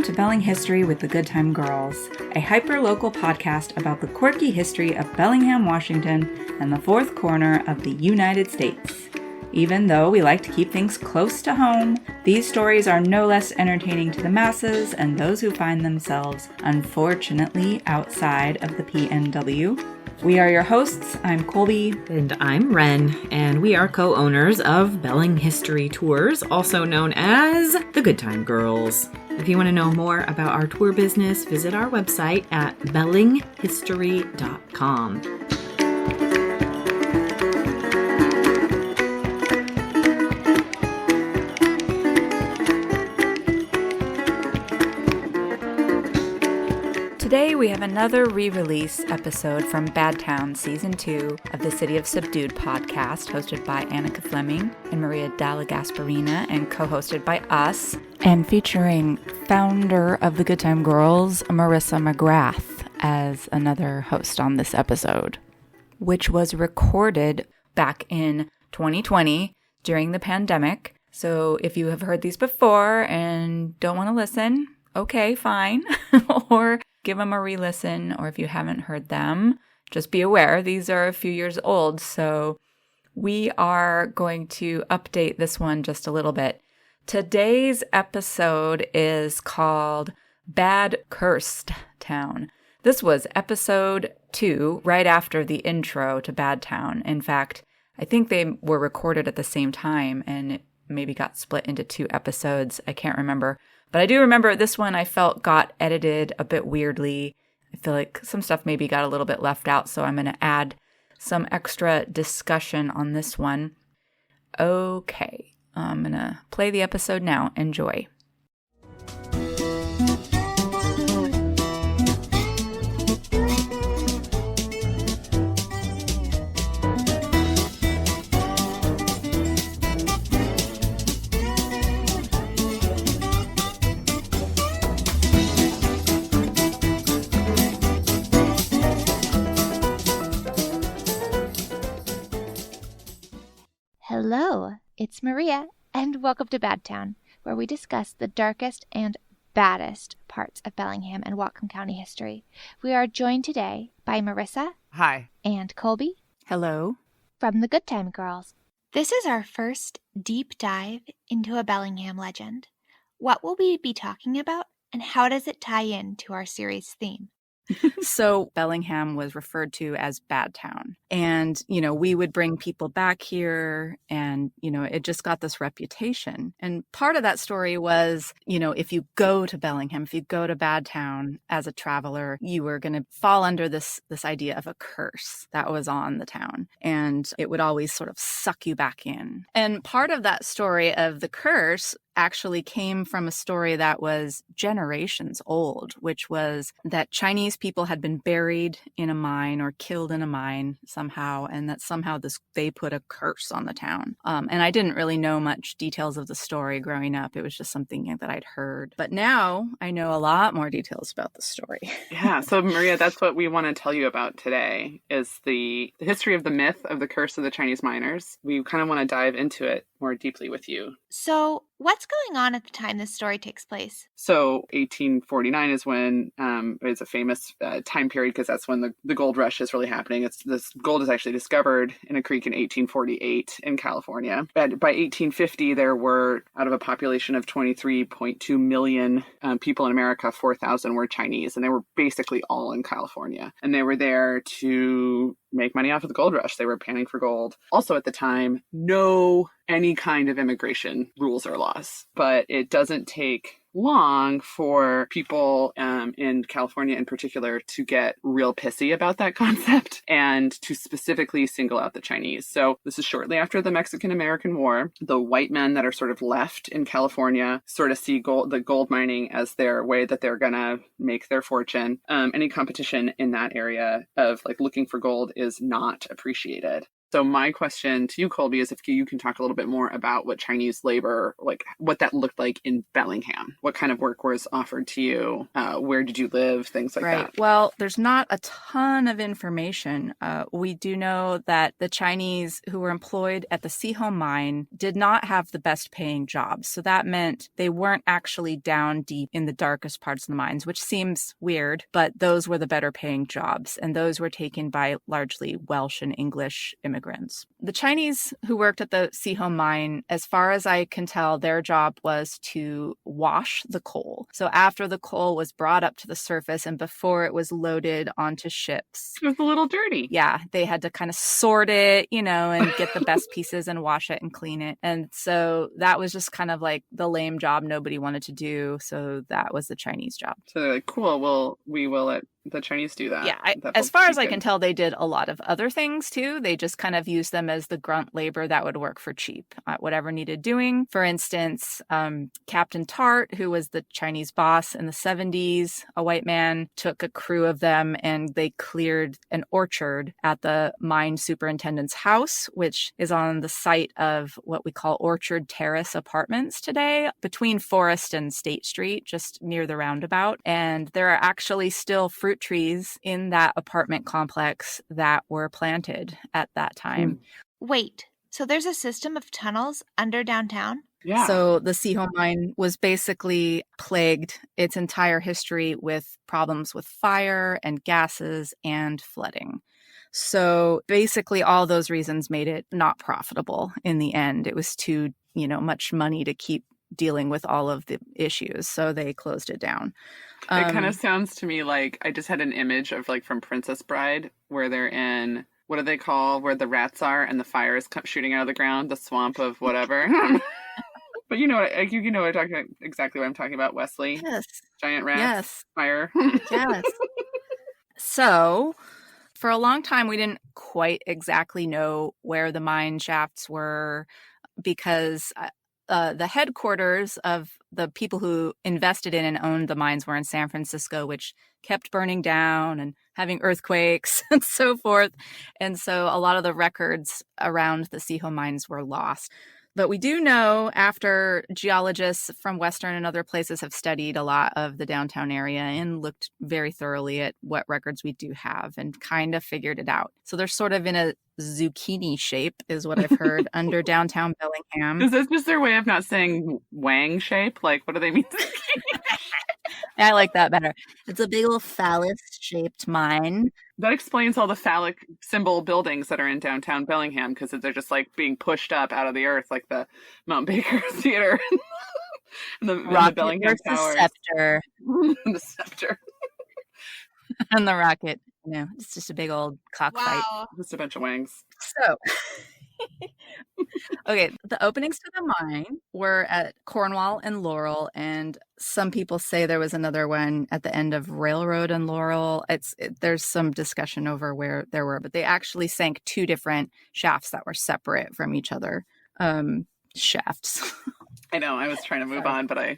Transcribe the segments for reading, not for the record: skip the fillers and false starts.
Welcome to Belling History with the Good Time Girls, a hyper-local podcast about the quirky history of Bellingham, Washington, and the fourth corner of the United States. Even though we like to keep things close to home, these stories are no less entertaining to the masses and those who find themselves, unfortunately, outside of the PNW. We are your hosts. I'm Kolby. And I'm Ren, and we are co-owners of Belling History Tours, also known as the Good Time Girls. If you want to know more about our tour business, visit our website at bellinghistory.com. Today we have another re-release episode from Badtown Season 2 of the City of Subdued Podcast, hosted by Annika Fleming and Dalla Gasparina, and co-hosted by us, and featuring founder of the Good Time Girls, Marissa McGrath, as another host on this episode, which was recorded back in 2020 during the pandemic. So if you have heard these before and don't want to listen, okay, fine. Or give them a re-listen, or if you haven't heard them, just be aware these are a few years old. So we are going to update this one just a little bit. Today's episode is called Bad Cursed Town. This was episode 2, right after the intro to Badtown. In fact, I think they were recorded at the same time and it maybe got split into 2 episodes. I can't remember. But I do remember this one I felt got edited a bit weirdly. I feel like some stuff maybe got a little bit left out, so I'm going to add some extra discussion on this one. Okay, I'm going to play the episode now. Enjoy. Hello, it's Maria, and welcome to Badtown, where we discuss the darkest and baddest parts of Bellingham and Whatcom County history. We are joined today by Marissa. Hi. And Kolby. Hello. From the Good Time Girls. This is our first deep dive into a Bellingham legend. What will we be talking about, and how does it tie in to our series theme? So Bellingham was referred to as Badtown. And, we would bring people back here and, it just got this reputation. And part of that story was, if you go to Bellingham, if you go to Badtown as a traveler, you were going to fall under this idea of a curse that was on the town. And it would always sort of suck you back in. And part of that story of the curse actually came from a story that was generations old, which was that Chinese people had been buried in a mine or killed in a mine somehow, and that somehow they put a curse on the town. And I didn't really know much details of the story growing up. It was just something that I'd heard. But now I know a lot more details about the story. Yeah, so Maria, that's what we want to tell you about today, is the history of the myth of the curse of the Chinese miners. We kind of want to dive into it more deeply with you. So what's going on at the time this story takes place? So 1849 is when it's a famous time period because that's when the gold rush is really happening. This gold is actually discovered in a creek in 1848 in California. But by 1850, there were, out of a population of 23.2 million people in America, 4,000 were Chinese, and they were basically all in California. And they were there to make money off of the gold rush. They were panning for gold. Also at the time, no any kind of immigration rules or laws. But it doesn't take long for people in California in particular to get real pissy about that concept and to specifically single out the Chinese. So this is shortly after the Mexican-American War. The white men that are sort of left in California sort of see the gold mining as their way that they're going to make their fortune. Any competition in that area of looking for gold is not appreciated. So my question to you, Kolby, is if you can talk a little bit more about what Chinese labor, like what that looked like in Bellingham. What kind of work was offered to you? Where did you live? Things like that. Well, there's not a ton of information. We do know that the Chinese who were employed at the Sihom mine did not have the best paying jobs. So that meant they weren't actually down deep in the darkest parts of the mines, which seems weird, but those were the better paying jobs. And those were taken by largely Welsh and English immigrants. The Chinese who worked at the Sihom mine, as far as I can tell, their job was to wash the coal. So after the coal was brought up to the surface and before it was loaded onto ships. It was a little dirty. Yeah, they had to kind of sort it, and get the best pieces and wash it and clean it. And so that was just kind of like the lame job nobody wanted to do. So that was the Chinese job. So they're like, cool, well, we will let the Chinese do that. Yeah, as far as I can tell, they did a lot of other things too. They just kind of used them as the grunt labor that would work for cheap, whatever needed doing. For instance, Captain Tart, who was the Chinese boss in the 70s, a white man, took a crew of them and they cleared an orchard at the mine superintendent's house, which is on the site of what we call Orchard Terrace Apartments today, between Forest and State Street, just near the roundabout. And there are actually still fruit trees in that apartment complex that were planted at that time. Wait, so there's a system of tunnels under downtown? Yeah. So the Sihom mine was basically plagued its entire history with problems with fire and gases and flooding. So basically all those reasons made it not profitable in the end. It was too, much money to keep dealing with all of the issues. So they closed it down. It kind of sounds to me like I just had an image of like from Princess Bride where they're in, what do they call where the rats are and the fire is shooting out of the ground, the swamp of whatever. But you know what I'm talking about, exactly what I'm talking about, Wesley. Yes. Giant rats. Yes. Fire. Yes. So for a long time, we didn't quite exactly know where the mine shafts were because the headquarters of the people who invested in and owned the mines were in San Francisco, which kept burning down and having earthquakes and so forth. And so a lot of the records around the Sihom mines were lost. But we do know, after geologists from Western and other places have studied a lot of the downtown area and looked very thoroughly at what records we do have and kind of figured it out. So they're sort of in a zucchini shape, is what I've heard, under downtown Bellingham. Is this just their way of not saying wang shape? Like, what do they mean? I like that better. It's a big old phallus-shaped mine. That explains all the phallic symbol buildings that are in downtown Bellingham, because they're just like being pushed up out of the earth, like the Mount Baker Theater and the Bellingham Towers. The scepter. The scepter. And the rocket. It's just a big old cockfight. Wow. Just a bunch of wangs. So, okay, the openings to the mine were at Cornwall and Laurel, and some people say there was another one at the end of Railroad and Laurel. There's some discussion over where there were, but they actually sank two different shafts that were separate from each other. Shafts. I know, I was trying to move on, but I...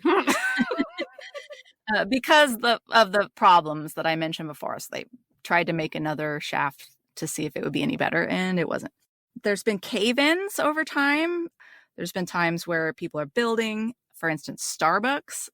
because of the problems that I mentioned before, so they tried to make another shaft to see if it would be any better, and it wasn't. There's been cave-ins over time. There's been times where people are building, for instance, Starbucks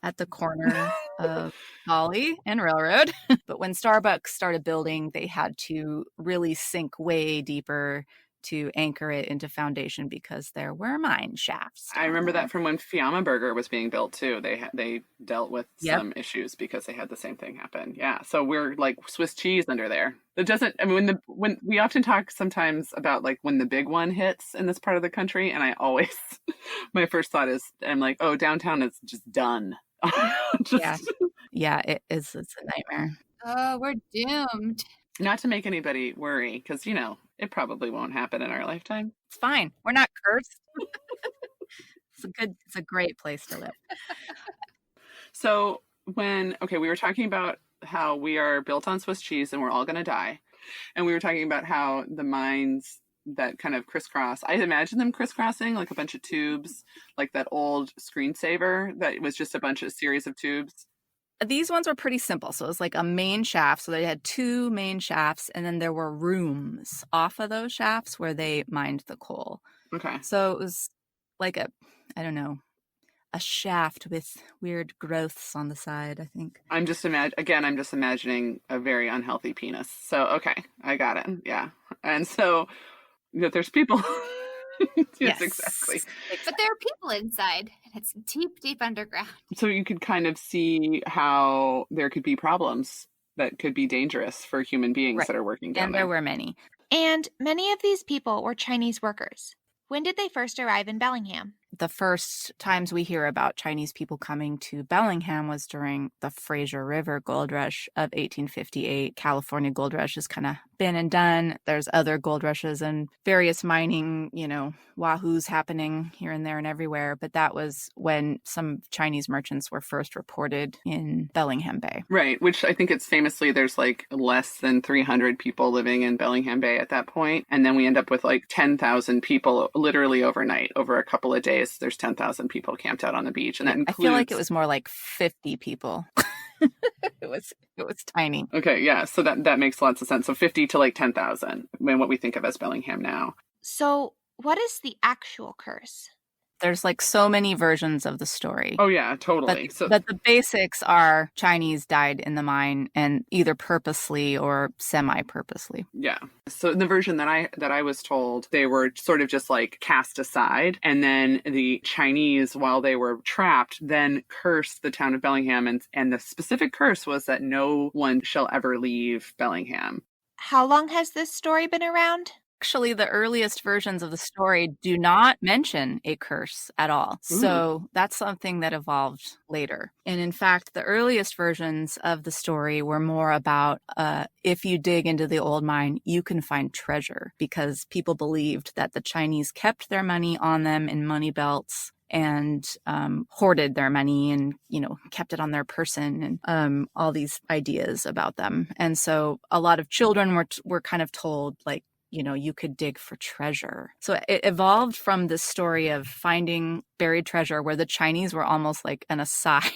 at the corner of Holly and Railroad. But when Starbucks started building, they had to really sink way deeper to anchor it into foundation because there were mine shafts. I remember that from when Fiamma Burger was being built too. They dealt with some issues because they had the same thing happen. Yeah, so we're like Swiss cheese under there. It doesn't. I mean, when we often talk sometimes about like when the big one hits in this part of the country, and I always my first thought is I'm like, oh, downtown is just done. Yeah, it is. It's a nightmare. Oh, we're doomed. Not to make anybody worry, because it probably won't happen in our lifetime. It's fine. We're not cursed. It's a great place to live. So we were talking about how we are built on Swiss cheese and we're all going to die. And we were talking about how the mines that kind of crisscross, I imagine them crisscrossing like a bunch of tubes, like that old screensaver that was just a series of tubes. These ones were pretty simple. So it was like a main shaft. So they had 2 main shafts, and then there were rooms off of those shafts where they mined the coal. Okay. So it was like a shaft with weird growths on the side, I think. I'm just imagining a very unhealthy penis. So, okay, I got it. Yeah. And so, there's people. Yes, exactly. But there are people inside, and it's deep, deep underground. So you could kind of see how there could be problems that could be dangerous for human beings that are working down there. And there were many. And many of these people were Chinese workers. When did they first arrive in Bellingham? The first times we hear about Chinese people coming to Bellingham was during the Fraser River Gold Rush of 1858. California gold rush has kind of been and done. There's other gold rushes and various mining, wahoos happening here and there and everywhere. But that was when some Chinese merchants were first reported in Bellingham Bay. Right, which I think it's famously there's like less than 300 people living in Bellingham Bay at that point. And then we end up with like 10,000 people literally overnight, over a couple of days. There's 10,000 people camped out on the beach. And that includes... I feel like it was more like 50 people. It was tiny. Okay, yeah. So that makes lots of sense. So 50 to like 10,000 when what we think of as Bellingham now. So what is the actual curse? There's like so many versions of the story. Oh yeah, totally. But the basics are Chinese died in the mine, and either purposely or semi-purposely. Yeah. So the version that I was told, they were sort of just like cast aside, and then the Chinese, while they were trapped, then cursed the town of Bellingham, and the specific curse was that no one shall ever leave Bellingham. How long has this story been around? Actually, the earliest versions of the story do not mention a curse at all. Ooh. So that's something that evolved later. And in fact, the earliest versions of the story were more about if you dig into the old mine, you can find treasure, because people believed that the Chinese kept their money on them in money belts and hoarded their money and, kept it on their person, and all these ideas about them. And so a lot of children were kind of told, like, you could dig for treasure. So it evolved from this story of finding buried treasure where the Chinese were almost like an aside.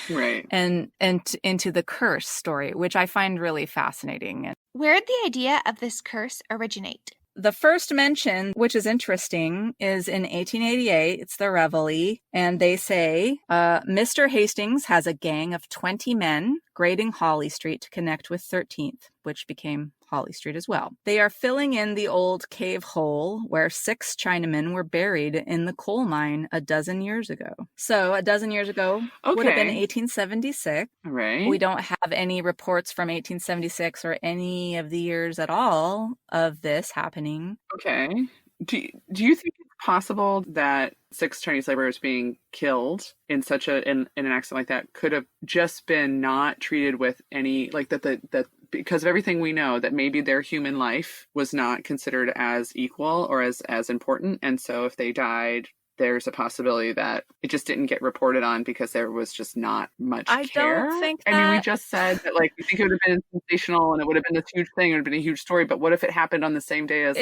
Right. And into the curse story, which I find really fascinating. Where did the idea of this curse originate? The first mention, which is interesting, is in 1888. It's the Reveille. And they say, Mr. Hastings has a gang of 20 men grading Holly Street to connect with 13th, which became Holly Street as well. They are filling in the old cave hole where 6 Chinamen were buried in the coal mine a dozen years ago. So a dozen years ago would have been 1876. Right. We don't have any reports from 1876 or any of the years at all of this happening. Okay. Do you think it's possible that 6 Chinese laborers being killed in such in an accident like that could have just been not treated with any, like that because of everything we know, that maybe their human life was not considered as equal or as important, and so if they died, there's a possibility that it just didn't get reported on because there was just not much care? I don't think that. I mean, we just said that, like, we think it would have been sensational and it would have been this huge thing, it would have been a huge story, but what if it happened on the same day as,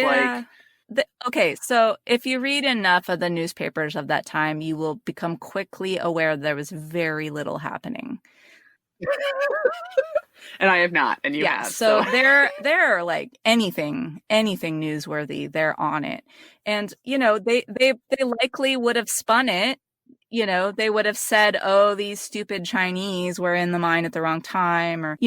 okay, so if you read enough of the newspapers of that time, you will become quickly aware there was very little happening. And I have not, and you have. So they're like anything newsworthy, they're on it. And, they likely would have spun it. They would have said, oh, these stupid Chinese were in the mine at the wrong time, or,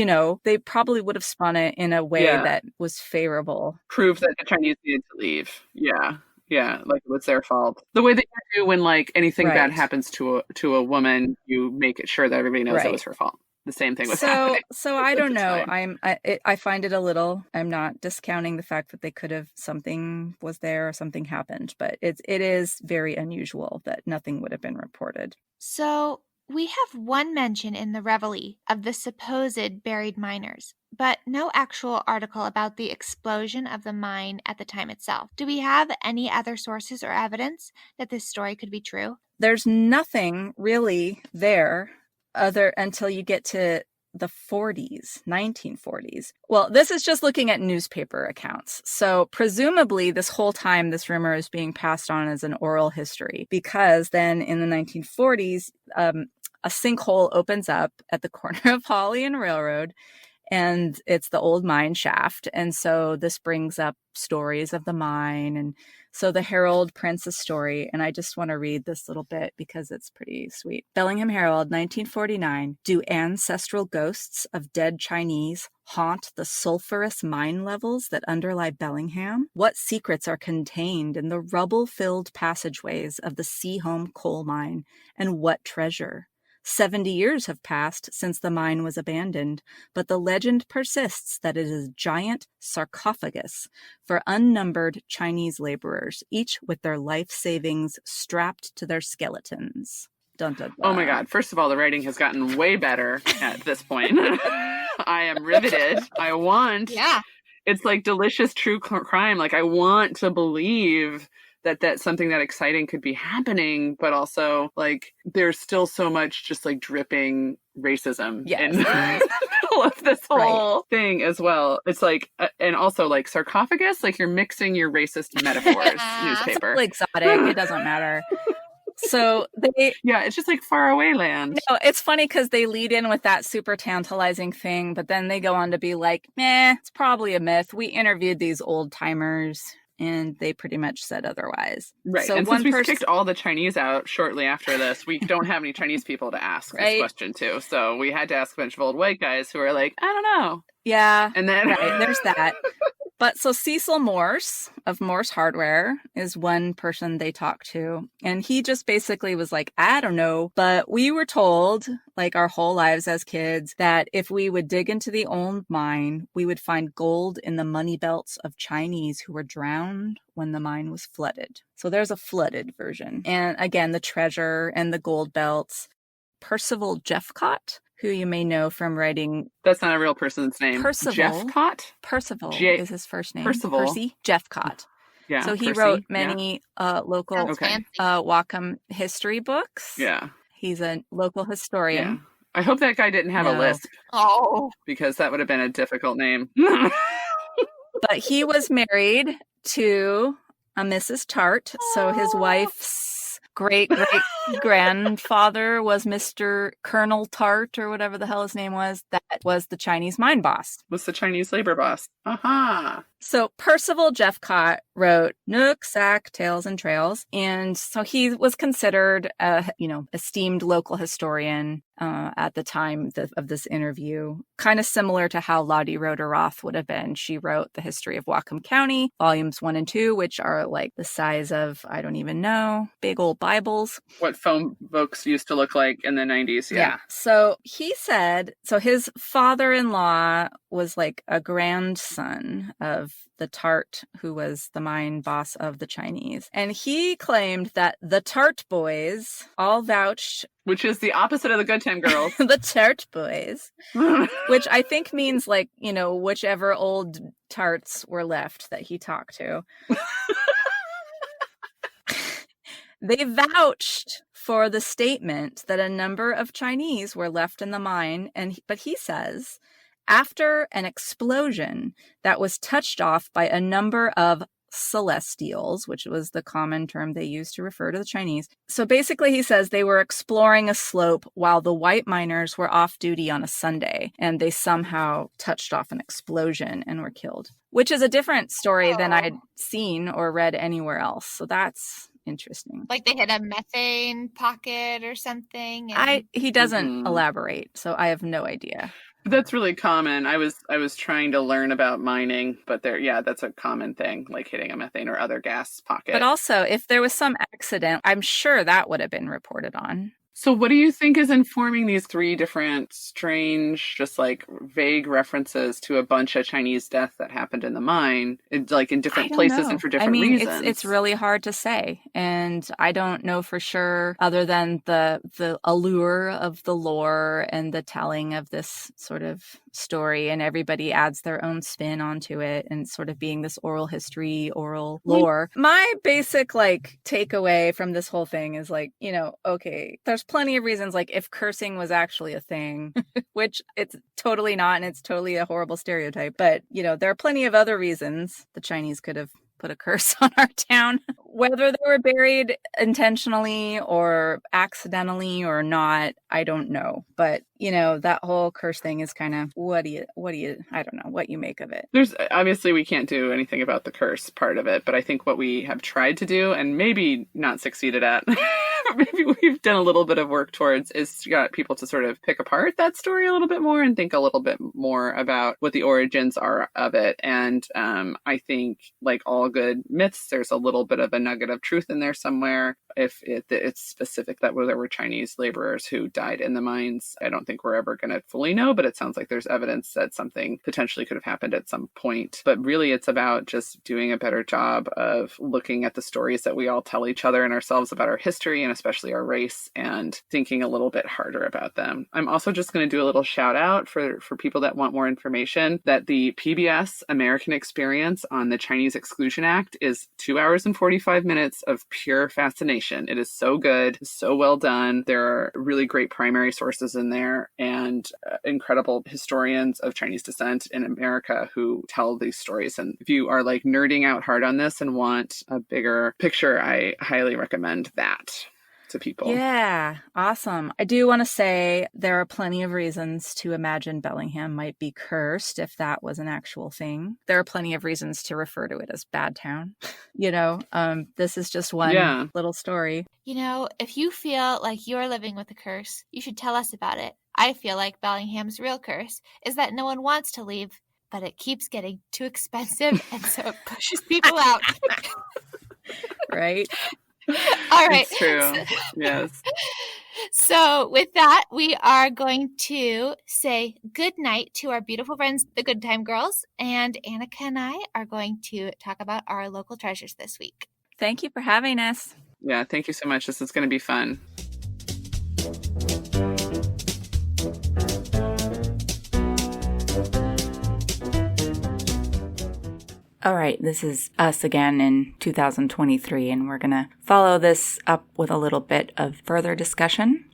they probably would have spun it in a way that was favorable. Prove that the Chinese needed to leave. Yeah. Yeah, like it was their fault. The way that you do when, like, anything bad happens to a woman, you make it sure that everybody knows it was her fault. The same thing was happening. So I don't know. I find it a little. I'm not discounting the fact that they could have, something was there or something happened, but it is very unusual that nothing would have been reported. So we have one mention in the Reveille of the supposed buried miners, but no actual article about the explosion of the mine at the time itself. Do we have any other sources or evidence that this story could be true? There's nothing really there until you get to the 1940s. Well, this is just looking at newspaper accounts. So presumably this whole time, this rumor is being passed on as an oral history, because then in the 1940s, a sinkhole opens up at the corner of Holly and Railroad, and it's the old mine shaft. And so this brings up stories of the mine. And so the Herald prints a story, and I just want to read this little bit because it's pretty sweet. Bellingham Herald, 1949. Do ancestral ghosts of dead Chinese haunt the sulfurous mine levels that underlie Bellingham? What secrets are contained in the rubble-filled passageways of the Seaholm coal mine, and what treasure? 70 years have passed since the mine was abandoned, but the legend persists that it is a giant sarcophagus for unnumbered Chinese laborers, each with their life savings strapped to their skeletons. Dun, dun, dun. Oh my God. First of all, the writing has gotten way better at this point. I am riveted. I want. Yeah. It's like delicious true crime. Like, I want to believe that something that exciting could be happening, but also like there's still so much just like dripping racism in the middle of this whole thing as well. It's like, and also like sarcophagus, like you're mixing your racist metaphors. Newspaper. It's really exotic. It doesn't matter. So it's just like far away land. No, it's funny because they lead in with that super tantalizing thing, but then they go on to be like, it's probably a myth. We interviewed these old timers, and they pretty much said otherwise. Right. So and since we kicked all the Chinese out shortly after this, we don't have any Chinese people to ask this question to. So we had to ask a bunch of old white guys who are like, I don't know. Yeah. And then there's that. But so Cecil Morse of Morse Hardware is one person they talked to. And he just basically was like, I don't know. But we were told, like our whole lives as kids, that if we would dig into the old mine, we would find gold in the money belts of Chinese who were drowned when the mine was flooded. So there's a flooded version. And again, the treasure and the gold belts. Percival Jeffcott, who you may know from writing... That's not a real person's name. Percival. Jeffcott? Percival is his first name. Percival. Percy Jeffcott. Yeah. So he wrote many local Whatcom history books. Yeah. He's a local historian. Yeah. I hope that guy didn't have a lisp. Oh. Because that would have been a difficult name. But he was married to a Mrs. Tart. So his wife's great-great-grandfather was Mr. Colonel Tart, or whatever the hell his name was. That was the Chinese mine boss. Was the Chinese labor boss. Aha! So Percival Jeffcott wrote Nook, Sack, Tales, and Trails. And so he was considered a, esteemed local historian at the time of this interview. Kind of similar to how Lottie Rhoda Roth would have been. She wrote The History of Whatcom County, volumes 1 and 2, which are like the size of, I don't even know, big old Bibles. What phone books used to look like in the 90s. Yeah. So he said, so his father-in-law was like a grandson of the Tart, who was the mine boss of the Chinese. And he claimed that the Tart boys all vouched... Which is the opposite of the Good Time Girls. The Tart boys. Which I think means like, whichever old tarts were left that he talked to. They vouched for the statement that a number of Chinese were left in the mine. But he says... After an explosion that was touched off by a number of celestials, which was the common term they used to refer to the Chinese. So basically, he says they were exploring a slope while the white miners were off duty on a Sunday, and they somehow touched off an explosion and were killed, which is a different story than I'd seen or read anywhere else. So that's interesting. Like they hit a methane pocket or something. He doesn't elaborate, so I have no idea. That's really common. I was trying to learn about mining, but that's a common thing, like hitting a methane or other gas pocket. But also, if there was some accident, I'm sure that would have been reported on. So what do you think is informing these three different strange, just like vague references to a bunch of Chinese deaths that happened in the mine, in different places and for different reasons? It's really hard to say. And I don't know for sure, other than the allure of the lore and the telling of this sort of story, and everybody adds their own spin onto it and sort of being this oral history, oral lore. My basic takeaway from this whole thing is okay, there's plenty of reasons, if cursing was actually a thing, which it's totally not, and it's totally a horrible stereotype. But, there are plenty of other reasons the Chinese could have put a curse on our town. Whether they were buried intentionally or accidentally or not, I don't know. But, that whole curse thing is kind of, what do you, I don't know what you make of it. There's obviously we can't do anything about the curse part of it, but I think what we have tried to do and maybe not succeeded at, maybe we've done a little bit of work towards is got people to sort of pick apart that story a little bit more and think a little bit more about what the origins are of it. And I think like all good myths, there's a little bit of a nugget of truth in there somewhere. If it's specific that there were Chinese laborers who died in the mines, I don't think we're ever going to fully know, but it sounds like there's evidence that something potentially could have happened at some point. But really, it's about just doing a better job of looking at the stories that we all tell each other and ourselves about our history and especially our race and thinking a little bit harder about them. I'm also just going to do a little shout out for people that want more information that the PBS American Experience on the Chinese Exclusion Act is 2 hours and 45 minutes of pure fascination. It is so good, so well done. There are really great primary sources in there and incredible historians of Chinese descent in America who tell these stories. And if you are like nerding out hard on this and want a bigger picture, I highly recommend that to people. Yeah, awesome. I do want to say there are plenty of reasons to imagine Bellingham might be cursed if that was an actual thing. There are plenty of reasons to refer to it as Bad Town. This is just one little story. If you feel like you're living with a curse, you should tell us about it. I feel like Bellingham's real curse is that no one wants to leave, but it keeps getting too expensive, and so it pushes people out. Right? All right. It's true. Yes. So with that, we are going to say good night to our beautiful friends, the Good Time Girls, and Annika and I are going to talk about our local treasures this week. Thank you for having us. Yeah, thank you so much. This is going to be fun. All right, this is us again in 2023, and we're going to follow this up with a little bit of further discussion.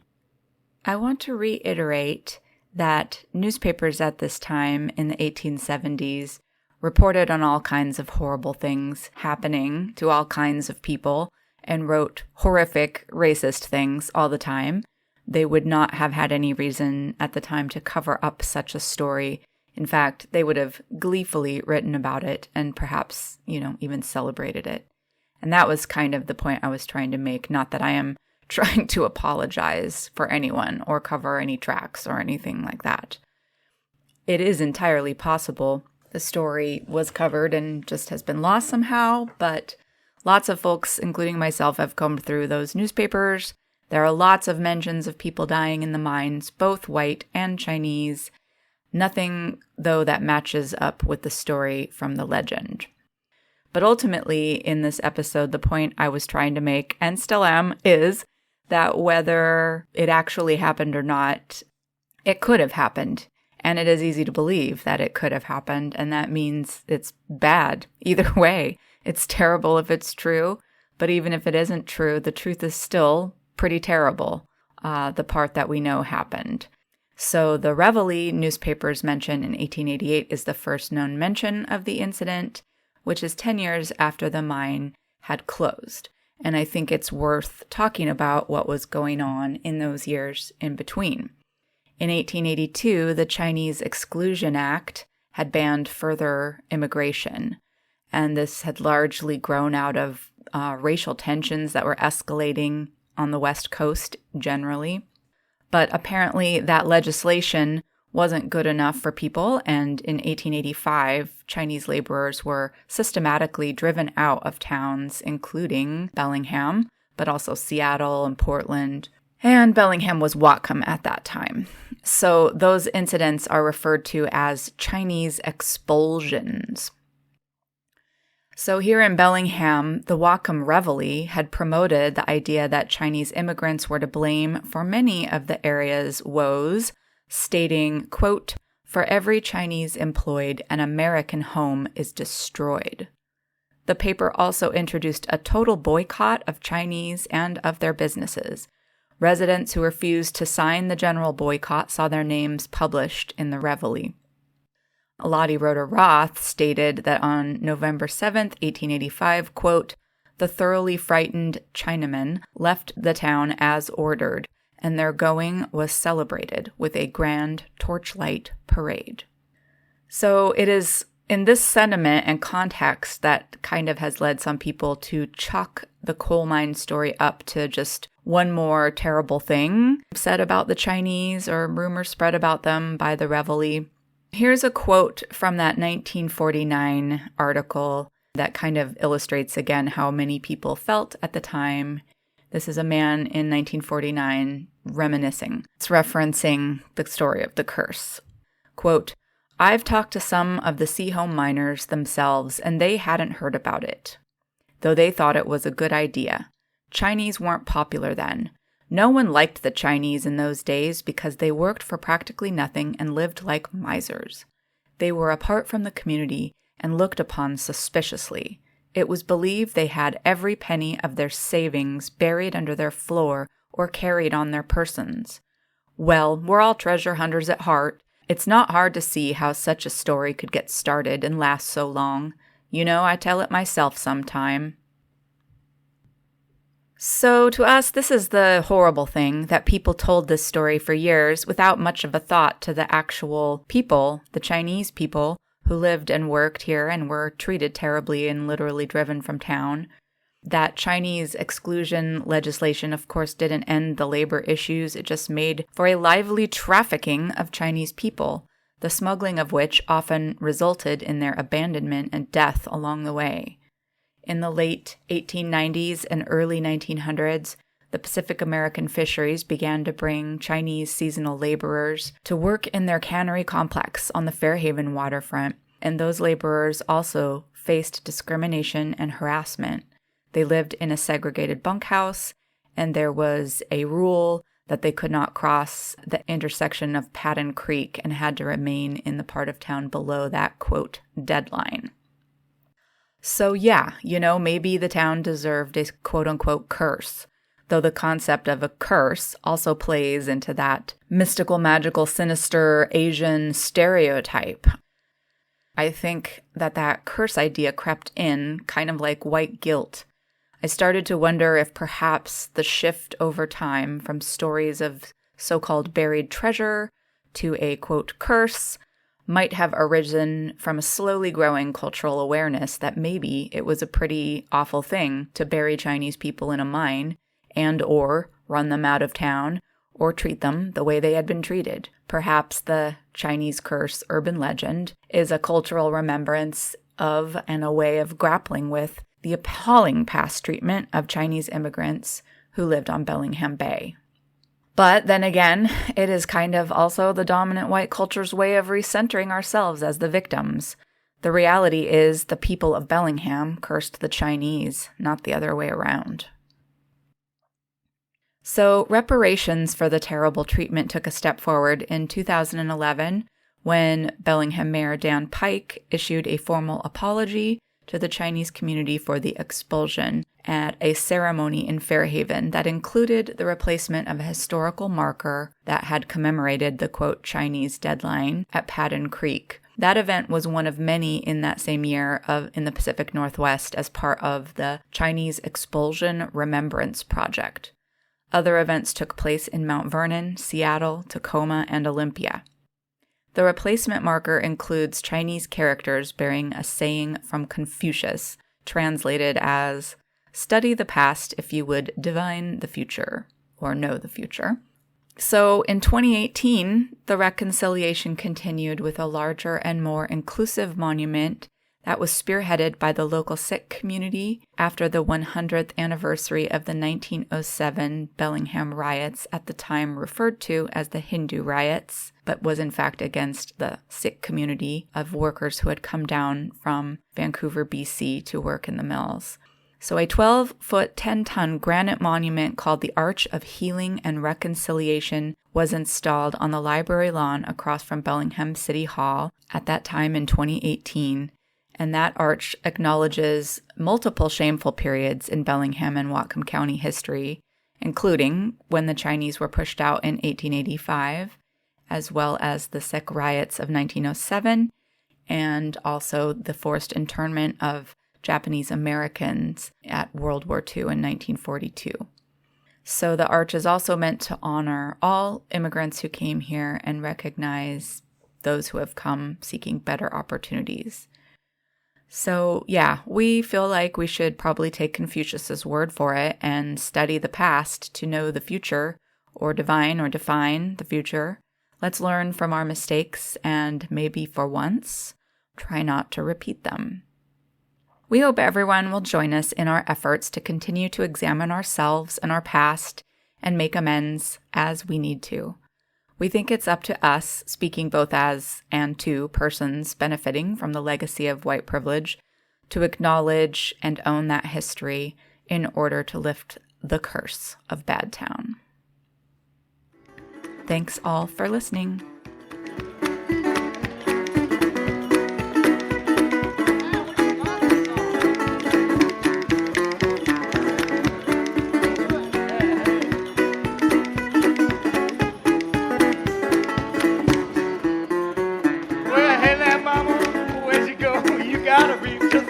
I want to reiterate that newspapers at this time in the 1870s reported on all kinds of horrible things happening to all kinds of people and wrote horrific racist things all the time. They would not have had any reason at the time to cover up such a story. In fact, they would have gleefully written about it and perhaps, even celebrated it. And that was kind of the point I was trying to make. Not that I am trying to apologize for anyone or cover any tracks or anything like that. It is entirely possible the story was covered and just has been lost somehow, but lots of folks, including myself, have combed through those newspapers. There are lots of mentions of people dying in the mines, both white and Chinese. Nothing, though, that matches up with the story from the legend. But ultimately, in this episode, the point I was trying to make, and still am, is that whether it actually happened or not, it could have happened. And it is easy to believe that it could have happened, and that means it's bad either way. It's terrible if it's true, but even if it isn't true, the truth is still pretty terrible, the part that we know happened. So the Reveille newspapers mention in 1888 is the first known mention of the incident, which is 10 years after the mine had closed. And I think it's worth talking about what was going on in those years in between. In 1882, the Chinese Exclusion Act had banned further immigration, and this had largely grown out of racial tensions that were escalating on the West Coast generally. But apparently that legislation wasn't good enough for people, and in 1885, Chinese laborers were systematically driven out of towns, including Bellingham, but also Seattle and Portland. And Bellingham was Whatcom at that time. So those incidents are referred to as Chinese expulsions. So here in Bellingham, the Whatcom Reveille had promoted the idea that Chinese immigrants were to blame for many of the area's woes, stating, quote, "For every Chinese employed, an American home is destroyed." The paper also introduced a total boycott of Chinese and of their businesses. Residents who refused to sign the general boycott saw their names published in the Reveille. Lottie Rhoda Roth stated that on November 7th, 1885, quote, "The thoroughly frightened Chinamen left the town as ordered, and their going was celebrated with a grand torchlight parade." So it is in this sentiment and context that kind of has led some people to chalk the coal mine story up to just one more terrible thing said about the Chinese or rumors spread about them by the Reveille. Here's a quote from that 1949 article that kind of illustrates again how many people felt at the time. This is a man in 1949 reminiscing. It's referencing the story of the curse. Quote, "I've talked to some of the Seaholm miners themselves, and they hadn't heard about it, though they thought it was a good idea. Chinese weren't popular then. No one liked the Chinese in those days because they worked for practically nothing and lived like misers. They were apart from the community and looked upon suspiciously. It was believed they had every penny of their savings buried under their floor or carried on their persons. Well, we're all treasure hunters at heart. It's not hard to see how such a story could get started and last so long. You know, I tell it myself sometime." So to us, this is the horrible thing, that people told this story for years without much of a thought to the actual people, the Chinese people, who lived and worked here and were treated terribly and literally driven from town. That Chinese exclusion legislation, of course, didn't end the labor issues. It just made for a lively trafficking of Chinese people, the smuggling of which often resulted in their abandonment and death along the way. In the late 1890s and early 1900s, the Pacific American fisheries began to bring Chinese seasonal laborers to work in their cannery complex on the Fairhaven waterfront, and those laborers also faced discrimination and harassment. They lived in a segregated bunkhouse, and there was a rule that they could not cross the intersection of Patton Creek and had to remain in the part of town below that, quote, deadline. So yeah, maybe the town deserved a quote-unquote curse, though the concept of a curse also plays into that mystical, magical, sinister Asian stereotype. I think that curse idea crept in, kind of like white guilt. I started to wonder if perhaps the shift over time from stories of so-called buried treasure to a, quote, curse might have arisen from a slowly growing cultural awareness that maybe it was a pretty awful thing to bury Chinese people in a mine and or run them out of town or treat them the way they had been treated. Perhaps the Chinese curse urban legend is a cultural remembrance of and a way of grappling with the appalling past treatment of Chinese immigrants who lived on Bellingham Bay. But then again, it is kind of also the dominant white culture's way of recentering ourselves as the victims. The reality is the people of Bellingham cursed the Chinese, not the other way around. So reparations for the terrible treatment took a step forward in 2011 when Bellingham Mayor Dan Pike issued a formal apology to the Chinese community for the expulsion at a ceremony in Fairhaven that included the replacement of a historical marker that had commemorated the, quote, Chinese deadline at Patton Creek. That event was one of many in that same year in the Pacific Northwest as part of the Chinese Expulsion Remembrance Project. Other events took place in Mount Vernon, Seattle, Tacoma, and Olympia. The replacement marker includes Chinese characters bearing a saying from Confucius, translated as, "Study the past if you would divine the future," or know the future. So in 2018, the reconciliation continued with a larger and more inclusive monument that was spearheaded by the local Sikh community after the 100th anniversary of the 1907 Bellingham riots, at the time referred to as the Hindu riots, but was in fact against the Sikh community of workers who had come down from Vancouver, BC to work in the mills. So a 12-foot, 10-ton granite monument called the Arch of Healing and Reconciliation was installed on the library lawn across from Bellingham City Hall at that time in 2018. And that arch acknowledges multiple shameful periods in Bellingham and Whatcom County history, including when the Chinese were pushed out in 1885, as well as the Sikh riots of 1907, and also the forced internment of Japanese Americans at World War II in 1942. So the arch is also meant to honor all immigrants who came here and recognize those who have come seeking better opportunities. So yeah, we feel like we should probably take Confucius's word for it and study the past to know the future, or divine or define the future. Let's learn from our mistakes and maybe for once, try not to repeat them. We hope everyone will join us in our efforts to continue to examine ourselves and our past and make amends as we need to. We think it's up to us, speaking both as and to persons benefiting from the legacy of white privilege, to acknowledge and own that history in order to lift the curse of Bad Town. Thanks all for listening.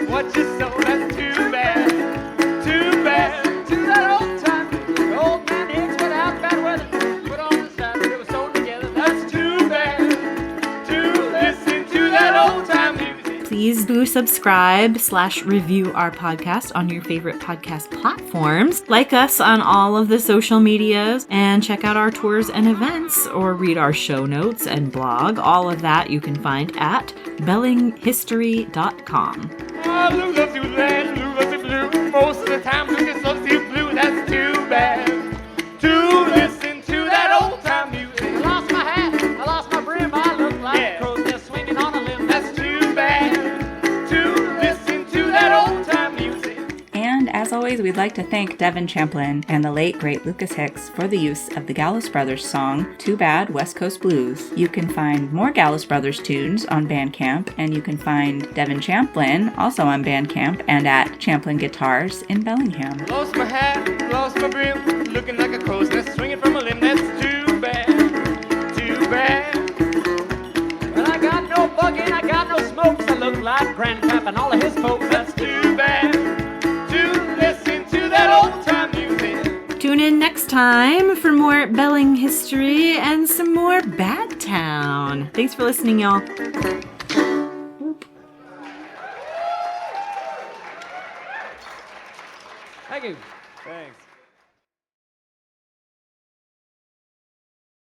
What you sow, that's too bad, too bad. To that old time, the old man hits without bad weather. Put on the side, they were sewn together. That's too bad. To listen to that old time music. Please do subscribe/review our podcast on your favorite podcast platforms. Like us on all of the social medias and check out our tours and events or read our show notes and blog. All of that you can find at bellinghistory.com. Oh, Lou loves you red, Lou loves you blue. Most of the time, Lou just loves you blue. That's too bad. To listen to that old time music. I lost my hat, I lost my brim. I look like crows just swinging on a limb. That's too bad. To listen to that old time music. And as always, we'd like to thank Devin Champlin and the late great Lucas Hicks for the use of the Gallus Brothers song, Too Bad West Coast Blues. You can find more Gallus Brothers tunes on Bandcamp, and you can find Devin Champlin also on Bandcamp and at Champlin Guitars in Bellingham. Lost my hat, lost my brim, looking like a crow's nest swinging from a limb. That's too bad, too bad. Well, I got no bugging, I got no smokes. I look like Grandpap and all of his folks. That's too bad. Tune in next time for more Belling history and some more Bad Town. Thanks for listening, y'all. Thank you. Thanks.